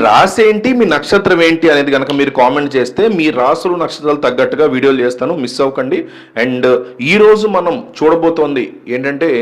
రాశి ఏంటి, మీ నక్షత్రం ఏంటి అనేది కనుక మీరు కామెంట్ చేస్తే మీ రాసులు నక్షత్రాలు తగ్గట్టుగా వీడియోలు చేస్తాను, మిస్ అవ్వకండి. అండ్ ఈరోజు మనం చూడబోతోంది ఏంటంటే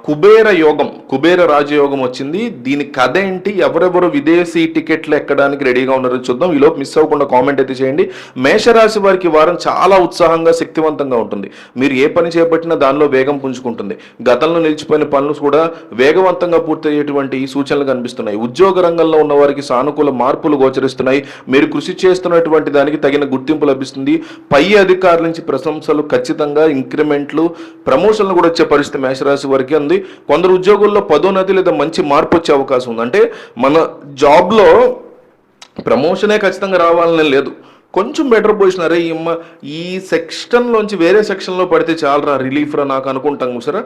కుబేర యోగం, కుబేర రాజయోగం వచ్చింది. దీని కథ ఏంటి, ఎవరెవరు విదేశీ టికెట్లు ఎక్కడానికి రెడీగా ఉన్నారో చూద్దాం. ఈలోపు మిస్ అవ్వకుండా కామెంట్ అయితే చేయండి. మేషరాశి వారికి వారం చాలా ఉత్సాహంగా శక్తివంతంగా ఉంటుంది. మీరు ఏ పని చేపట్టినా దానిలో వేగం పుంజుకుంటుంది. గతంలో నిలిచిపోయిన పనులు కూడా వేగవంతంగా పూర్తయ్యేటువంటి సూచనలు కనిపిస్తున్నాయి. ఉద్యోగ రంగంలో ఉన్న వారికి సానుకూల మార్పులు గోచరిస్తున్నాయి. మీరు కృషి చేస్తున్నటువంటి దానికి తగిన గుర్తింపు లభిస్తుంది. పై అధికారుల నుంచి ప్రశంసలు, ఖచ్చితంగా ఇంక్రిమెంట్లు, ప్రమోషన్లు కూడా వచ్చే పరిస్థితి మేషరాశి వరకే ఉంది. కొందరు ఉద్యోగుల్లో పదోన్నతి లేదా మంచి మార్పు వచ్చే అవకాశం ఉంది. అంటే మన జాబ్లో ప్రమోషనే ఖచ్చితంగా రావాలని లేదు, కొంచెం బెటర్ పొజిషన్. అరే ఈ సెక్షన్లోంచి వేరే సెక్షన్లో పడితే చాలరా, రిలీఫ్ రా నాకు అనుకుంటాం సరే,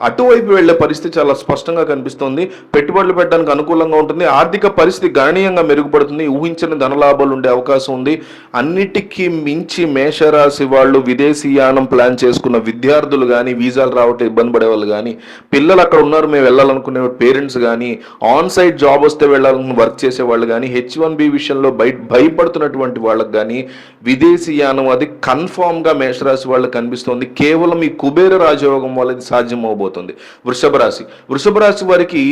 అటువైపు వెళ్లే పరిస్థితి చాలా స్పష్టంగా కనిపిస్తుంది. పెట్టుబడులు పెట్టడానికి అనుకూలంగా ఉంటుంది. ఆర్థిక పరిస్థితి గణనీయంగా మెరుగుపడుతుంది. ఊహించని ధనలాభాలు ఉండే అవకాశం ఉంది. అన్నిటికీ మించి మేషరాశి వాళ్ళు విదేశీయానం ప్లాన్ చేసుకున్న విద్యార్థులు కానీ, వీసాలు రావటం ఇబ్బంది పడే వాళ్ళు కానీ, పిల్లలు అక్కడ ఉన్నారు మేము వెళ్ళాలనుకునే పేరెంట్స్ కానీ, ఆన్ సైట్ జాబ్ వస్తే వెళ్ళాలనుకున్న వర్క్ చేసే వాళ్ళు కానీ, H1B విషయంలో భయపడుతున్నటువంటి వాళ్ళకి కానీ విదేశీయానం అది కన్ఫామ్ గా మేషరాశి వాళ్ళకి కనిపిస్తుంది. కేవలం ఈ కుబేర రాజయోగం వల్ల ఇది సాధ్యం అవబోతుంది. వృషభ రాశి వారికి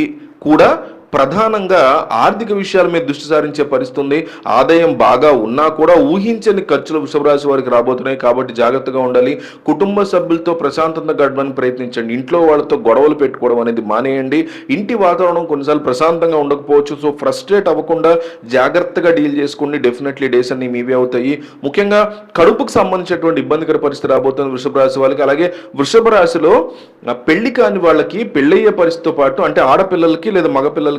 కూడా ప్రధానంగా ఆర్థిక విషయాల మీద దృష్టి సారించే పరిస్థితి ఉంది. ఆదాయం బాగా ఉన్నా కూడా ఊహించని ఖర్చులు వృషభ రాశి వారికి రాబోతున్నాయి. కాబట్టి జాగ్రత్తగా ఉండాలి. కుటుంబ సభ్యులతో ప్రశాంతంగా గడపడానికి ప్రయత్నించండి. ఇంట్లో వాళ్ళతో గొడవలు పెట్టుకోవడం అనేది మానేయండి. ఇంటి వాతావరణం కొన్నిసార్లు ప్రశాంతంగా ఉండకపోవచ్చు. సో ఫ్రస్ట్రేట్ అవ్వకుండా జాగ్రత్తగా డీల్ చేసుకోండి. డెఫినెట్లీ డేస్ అన్ని మీవే అవుతాయి. ముఖ్యంగా కడుపుకు సంబంధించినటువంటి ఇబ్బందికర పరిస్థితి రాబోతుంది వృషభ రాశి వాళ్ళకి. అలాగే వృషభ రాశిలో పెళ్లి కాని వాళ్ళకి పెళ్ళయ్యే పరిస్థితితో పాటు, అంటే ఆడపిల్లలకి లేదా మగపిల్లలకి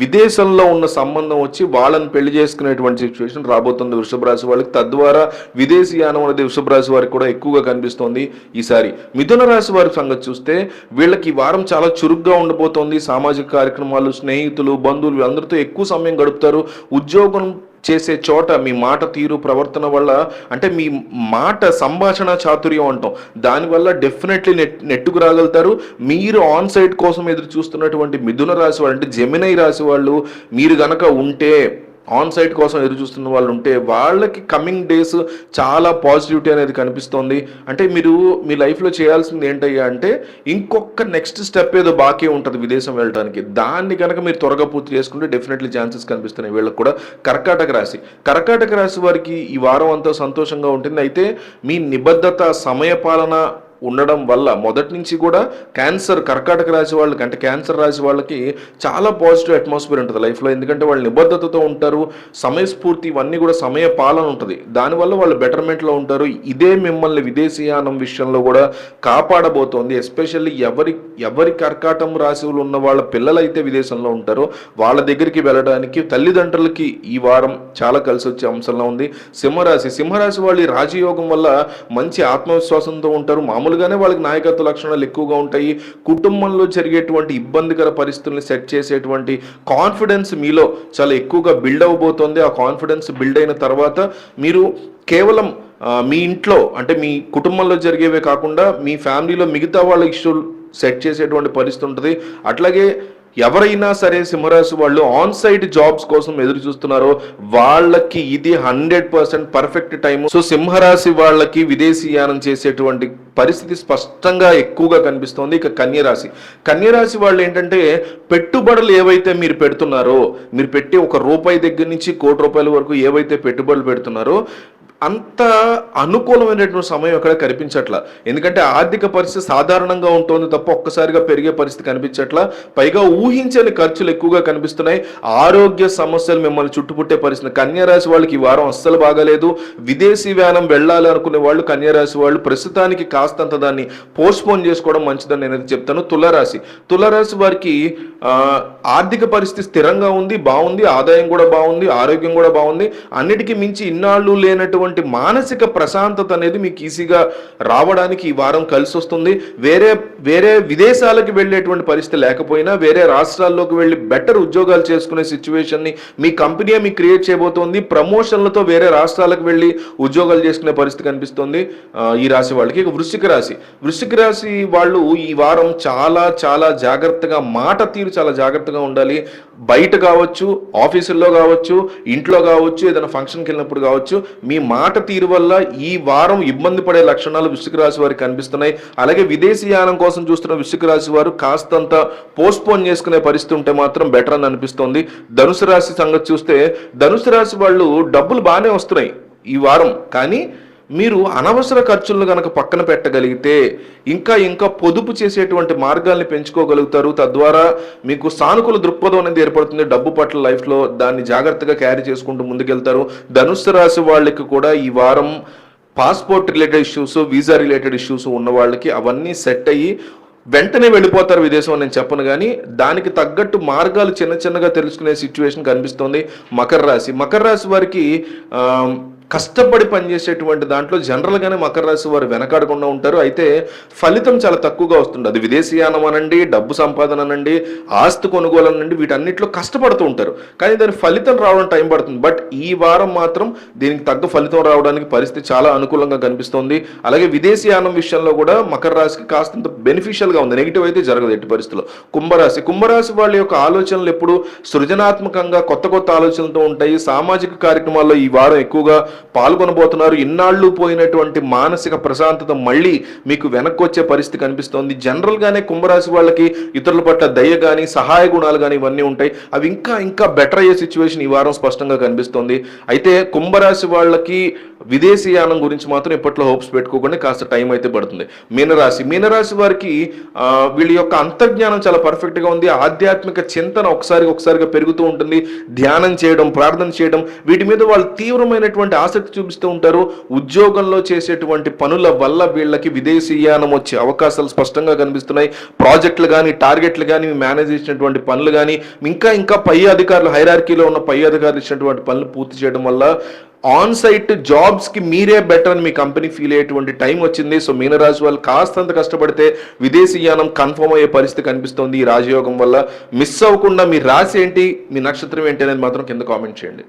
విదేశంలో ఉన్న సంబంధం వచ్చి వాళ్ళని పెళ్లి చేసుకునేటువంటి సిచ్యువేషన్ రాబోతుంది వృషభ రాశి వాళ్ళకి. తద్వారా విదేశీయానం అనేది వృషభ రాశి వారికి కూడా ఎక్కువగా కనిపిస్తోంది ఈసారి. మిథున రాశి వారి సంగతి చూస్తే వీళ్ళకి ఈ వారం చాలా చురుగ్గా ఉండబోతోంది. సామాజిక కార్యక్రమాలు, స్నేహితులు, బంధువులు అందరితో ఎక్కువ సమయం గడుపుతారు. ఉద్యోగం చేసే చోట మీ మాట తీరు, ప్రవర్తన వల్ల, అంటే మీ మాట సంభాషణ చాతుర్యం అంటాం, దానివల్ల డెఫినెట్లీ నెట్టుకు రాగలుగుతారు. మీరు ఆన్ సైట్ కోసం ఎదురు చూస్తున్నటువంటి మిథున రాశి వాళ్ళు, అంటే జెమినై రాశి వాళ్ళు మీరు గనక ఉంటే, ఆన్ సైట్ కోసం ఎదురు చూస్తున్న వాళ్ళు ఉంటే, వాళ్ళకి కమింగ్ డేస్ చాలా పాజిటివిటీ అనేది కనిపిస్తోంది. అంటే మీరు మీ లైఫ్లో చేయాల్సింది ఏంటయ్యా అంటే, ఇంకొక నెక్స్ట్ స్టెప్ ఏదో బాకీ ఉంటుంది విదేశం వెళ్ళడానికి, దాన్ని కనుక మీరు త్వరగా పూర్తి చేసుకుంటే డెఫినెట్లీ ఛాన్సెస్ కనిపిస్తున్నాయి వీళ్ళకి కూడా. కర్కాటక రాశి వారికి ఈ వారం అంతా సంతోషంగా ఉంటుంది. అయితే మీ నిబద్ధత, సమయపాలన ఉండడం వల్ల మొదటి నుంచి కూడా కర్కాటక రాశి వాళ్ళకి, అంటే క్యాన్సర్ రాశి వాళ్ళకి చాలా పాజిటివ్ అట్మాస్ఫియర్ ఉంటుంది లైఫ్లో. ఎందుకంటే వాళ్ళు నిబద్ధతతో ఉంటారు, సమయస్ఫూర్తి, ఇవన్నీ కూడా సమయ పాలన ఉంటుంది. దానివల్ల వాళ్ళు బెటర్మెంట్లో ఉంటారు. ఇదే మిమ్మల్ని విదేశీయానం విషయంలో కూడా కాపాడబోతోంది. ఎస్పెషల్లీ ఎవరి కర్కాటం రాశులు ఉన్న వాళ్ళ పిల్లలైతే విదేశంలో ఉంటారో వాళ్ళ దగ్గరికి వెళ్ళడానికి తల్లిదండ్రులకి ఈ వారం చాలా కలిసి వచ్చే అంశంలో ఉంది. సింహరాశి వాళ్ళు ఈ రాజయోగం వల్ల మంచి ఆత్మవిశ్వాసంతో ఉంటారు. మామూలుగానే వాళ్ళకి నాయకత్వ లక్షణాలు ఎక్కువగా ఉంటాయి. కుటుంబంలో జరిగేటువంటి ఇబ్బందికర పరిస్థితుల్ని సెట్ చేసేటువంటి కాన్ఫిడెన్స్ మీలో చాలా ఎక్కువగా బిల్డ్ అవబోతోంది. ఆ కాన్ఫిడెన్స్ బిల్డ్ అయిన తర్వాత మీరు కేవలం మీ ఇంట్లో, అంటే మీ కుటుంబంలో జరిగేవే కాకుండా మీ ఫ్యామిలీలో మిగతా వాళ్ళ ఇష్యూలు సెట్ చేసేటువంటి పరిస్థితి ఉంటుంది. అట్లాగే ఎవరైనా సరే సింహరాశి వాళ్ళు ఆన్ సైట్ జాబ్స్ కోసం ఎదురు చూస్తున్నారో వాళ్ళకి ఇది 100% పర్ఫెక్ట్ టైం. సో సింహరాశి వాళ్ళకి విదేశీయానం చేసేటువంటి పరిస్థితి స్పష్టంగా ఎక్కువగా కనిపిస్తోంది. ఇక కన్యరాశి వాళ్ళు ఏంటంటే, పెట్టుబడులు ఏవైతే మీరు పెడుతున్నారో, మీరు పెట్టే ₹1 దగ్గర నుంచి ₹1,00,00,000 వరకు ఏవైతే పెట్టుబడులు పెడుతున్నారో అంత అనుకూలమైనటువంటి సమయం ఎక్కడ కనిపించట్లా. ఎందుకంటే ఆర్థిక పరిస్థితి సాధారణంగా ఉంటుంది తప్ప ఒక్కసారిగా పెరిగే పరిస్థితి కనిపించట్లా. పైగా ఊహించని ఖర్చులు ఎక్కువగా కనిపిస్తున్నాయి. ఆరోగ్య సమస్యలు మిమ్మల్ని చుట్టుముట్టే పరిస్థితి. కన్యారాశి వాళ్ళకి ఈ వారం అస్సలు బాగాలేదు. విదేశీ వ్యానం వెళ్ళాలి అనుకునే వాళ్ళు కన్యారాశి వాళ్ళు ప్రస్తుతానికి కాస్తంత దాన్ని పోస్ట్పోన్ చేసుకోవడం మంచిదని నేనైతే చెప్తాను. తులారాశి వారికి ఆర్థిక పరిస్థితి స్థిరంగా ఉంది, బాగుంది. ఆదాయం కూడా బాగుంది, ఆరోగ్యం కూడా బాగుంది. అన్నిటికీ మించి ఇన్నాళ్ళు లేనటువంటి మానసిక ప్రశాంతత అనేది మీకు ఈజీగా రావడానికి ఈ వారం కలిసి వస్తుంది. వేరే వేరే విదేశాలకు వెళ్ళేటువంటి పరిస్థితి లేకపోయినా వేరే రాష్ట్రాల్లోకి వెళ్ళి బెటర్ ఉద్యోగాలు చేసుకునే సిచ్యువేషన్ని మీ కంపెనీ మీకు క్రియేట్ చేయబోతోంది. ప్రమోషన్లతో వేరే రాష్ట్రాలకు వెళ్ళి ఉద్యోగాలు చేసుకునే పరిస్థితి కనిపిస్తుంది ఈ రాశి వాళ్ళకి. ఇక వృశ్చిక రాశి వాళ్ళు ఈ వారం చాలా చాలా జాగ్రత్తగా, మాట తీరు చాలా జాగ్రత్తగా ఉండాలి. బయట కావచ్చు, ఆఫీసుల్లో కావచ్చు, ఇంట్లో కావచ్చు, ఏదైనా ఫంక్షన్కి వెళ్ళినప్పుడు కావచ్చు, మీ మాట తీరు వల్ల ఈ వారం ఇబ్బంది పడే లక్షణాలు వృశ్చిక రాశి వారికి కనిపిస్తున్నాయి. అలాగే విదేశీయానం కోసం చూస్తున్న వృశ్చిక రాశి వారు కాస్తంత పోస్ట్పోన్ చేసుకునే పరిస్థితి ఉంటే మాత్రం బెటర్ అని అనిపిస్తోంది. ధనుసు రాశి సంగతి చూస్తే ధనుసు రాశి వాళ్ళు డబ్బులు బాగానే వస్తున్నాయి ఈ వారం, కానీ మీరు అనవసర ఖర్చులను కనుక పక్కన పెట్టగలిగితే ఇంకా పొదుపు చేసేటువంటి మార్గాల్ని పెంచుకోగలుగుతారు. తద్వారా మీకు సానుకూల దృక్పథం అనేది ఏర్పడుతుంది డబ్బు పట్ల లైఫ్లో. దాన్ని జాగ్రత్తగా క్యారీ చేసుకుంటూ ముందుకెళ్తారు. ధనుస్సు రాశి వాళ్ళకి కూడా ఈ వారం passport related issues, visa related issues ఉన్న వాళ్ళకి అవన్నీ సెట్ అయ్యి వెంటనే వెళ్ళిపోతారు విదేశం అని నేను చెప్పను, కానీ దానికి తగ్గట్టు మార్గాలు చిన్నగా తెలుసుకునే సిచ్యువేషన్ కనిపిస్తుంది. మకర రాశి వారికి కష్టపడి పనిచేసేటువంటి దాంట్లో జనరల్గానే మకర రాశి వారు వెనకాడకుండా ఉంటారు. అయితే ఫలితం చాలా తక్కువగా వస్తుంది. అది విదేశీయానం అనండి, డబ్బు సంపాదన అనండి, ఆస్తి కొనుగోలు అనండి, వీటన్నిటిలో కష్టపడుతూ ఉంటారు. కానీ దాని ఫలితం రావడం టైం పడుతుంది. బట్ ఈ వారం మాత్రం దీనికి తగ్గ ఫలితం రావడానికి పరిస్థితి చాలా అనుకూలంగా కనిపిస్తుంది. అలాగే విదేశీయానం విషయంలో కూడా మకర రాశికి కాస్తంత బెనిఫిషియల్గా ఉంది. నెగిటివ్ అయితే జరగదు ఎట్టి పరిస్థితుల్లో. కుంభరాశి వాళ్ళ యొక్క ఆలోచనలు ఎప్పుడు సృజనాత్మకంగా కొత్త ఆలోచనలతో ఉంటాయి. సామాజిక కార్యక్రమాల్లో ఈ వారం ఎక్కువగా పాల్గొనబోతున్నారు. ఇన్నాళ్ళు పోయినటువంటి మానసిక ప్రశాంతత మళ్ళీ మీకు వెనక్కి వచ్చే పరిస్థితి కనిపిస్తోంది. జనరల్గానే కుంభరాశి వాళ్ళకి ఇతరుల పట్ల దయ కానీ, సహాయ గుణాలు కానీ ఇవన్నీ ఉంటాయి. అవి ఇంకా బెటర్ అయ్యే సిచ్యువేషన్ ఈ వారం స్పష్టంగా కనిపిస్తోంది. అయితే కుంభరాశి వాళ్ళకి విదేశీయానం గురించి మాత్రం ఇప్పట్లో హోప్స్ పెట్టుకోకుండా కాస్త టైం అయితే పడుతుంది. మీనరాశి వారికి వీళ్ళ యొక్క అంతర్జ్ఞానం చాలా పర్ఫెక్ట్గా ఉంది. ఆధ్యాత్మిక చింతన ఒకసారిగా పెరుగుతూ ఉంటుంది. ధ్యానం చేయడం, ప్రార్థన చేయడం, వీటి మీద వాళ్ళు తీవ్రమైనటువంటి ఆసక్తి చూపిస్తూ ఉంటారు. ఉద్యోగంలో చేసేటువంటి పనుల వల్ల వీళ్ళకి విదేశీయానం వచ్చే అవకాశాలు స్పష్టంగా కనిపిస్తున్నాయి. ప్రాజెక్టులు కానీ, టార్గెట్లు కానీ, మేనేజ్ చేసినటువంటి పనులు కానీ, ఇంకా పై అధికారులు, హైరార్కీలో ఉన్న పై అధికారులు ఇచ్చినటువంటి పనులు పూర్తి చేయడం వల్ల ఆన్ సైట్ జాబ్స్కి మీరే బెటర్ అని మీ కంపెనీ ఫీల్ అయ్యేటువంటి టైం వచ్చింది. సో మీనరాశి వాళ్ళు కాస్తంత కష్టపడితే విదేశీయానం కన్ఫర్మ్ అయ్యే పరిస్థితి కనిపిస్తుంది ఈ రాజయోగం వల్ల. మిస్ అవ్వకుండా మీ రాశి ఏంటి, మీ నక్షత్రం ఏంటి అనేది మాత్రం కింద కామెంట్ చేయండి.